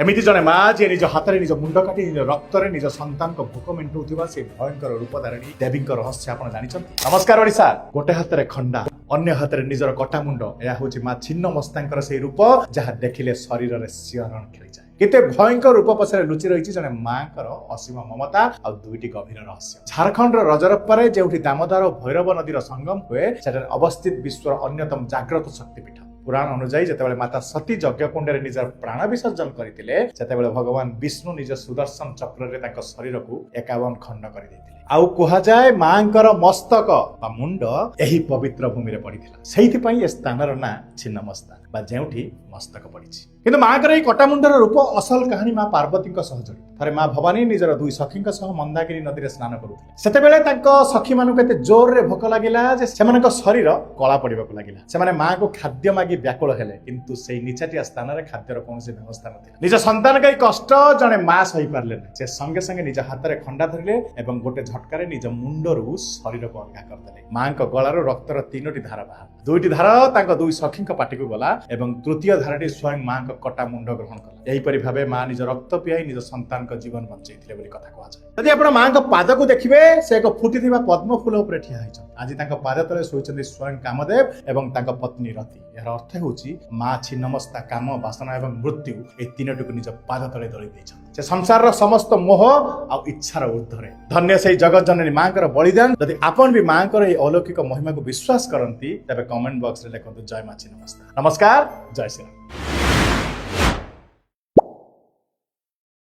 एमिति जने माँ जे निज हाथ में निज मुंड काटी निज रक्त में निज संतान को भोक मेटाउवा से भयंकर रूपधारिणी देवी रहस्य आप जानते। नमस्कार ओडिशा। गोटे हाथ में खंडा अन्य हाथ में निजर कटा मुंड यह हूँ माँ छिन्नमस्ता से रूप जहाँ देखिले शरीर में शिहरण खेली जाए। केते भयंकर रूप पछरे लुचि रही जने माँ असीम ममता और दुईटी गभीर रहस्य। झारखंड रजरप्पा जो दामोदर और भैरव नदीर संगम हुए सेठारे अवस्थित विश्वर अन्यतम जाग्रत शक्तिपीठ। पुराण अनुଯାयी जितेबाला माता सती यज्ञकुंड में निजर प्राण विसर्जन करते भगवान विष्णु निज सुदर्शन चक्र में शरीर को 51 खंड कर आउ कुहाजाए मांकर मस्तक बा मुंड यही पवित्र भूमि में पड़िथिला। सेहिथिपई ए स्थानर ना छिन्नमस्ता बा जेउठी मस्तक पड़िछि। किंतु मांकर एई कटा मुंडर रूप असल कहानी मां पार्वती सहजड़ी। थरे मां भवानी निजर दुई सखी सह मंदाकिनी नदी में स्नान करुथिले। सेतेबेले तांको सखी मानक एते जोर रे भोक लागिला जे सेमानक शरीर कला पड़िबाकु लागिला। सेमाने मां को खाद्य मागी व्याकुल हेले किंतु सेई निचाटिया स्थान रे खाद्यर कोनोसी व्यवस्था नथिला। निज संतान कई कष्ट जने मां सही पारले नै। से संगे संगे निज हाथ रे खंडा धरिले एवं गोटे झटकारे निज मुंडरू शरीर को अलगा करदेले। मां को गलार रक्तर 3टी धारा बाहर। 2टी धारा तांको दुई सखी पाटी को गला एवं तृतीय धाराटी स्वयं मां को कटा मुंड ग्रहण कला। यही परि भाबे मां निज रक्त पियाई निज संतान को जीवन बंचैथिले बोली कथा कहवा जाय। यदि आपण मां को पाद को देखिबे से एक फुटिथिबा पद्म फूल ऊपर ठिया होइछन। आज तांको पाद तले सोइछन्ती स्वयं कामदेव एवं तांको पत्नी रति। यार अर्थ होउची मां छिन्नमस्ता काम वासना एवं मृत्यु ए तीनटी को निज पाद तले दଳି दैछन। से संसार रो समस्त मोह आ इच्छार ऊर्ध्वरे धन्य से जगत जननी मां कर बलिदान। यदि आपण भी मां कर ए अलौकिक महिमा को विश्वास करंती तबे कमेंट बॉक्स रे लिखंतु जय मां छिन्नमस्ता। नमस्कार, जय श्री राम।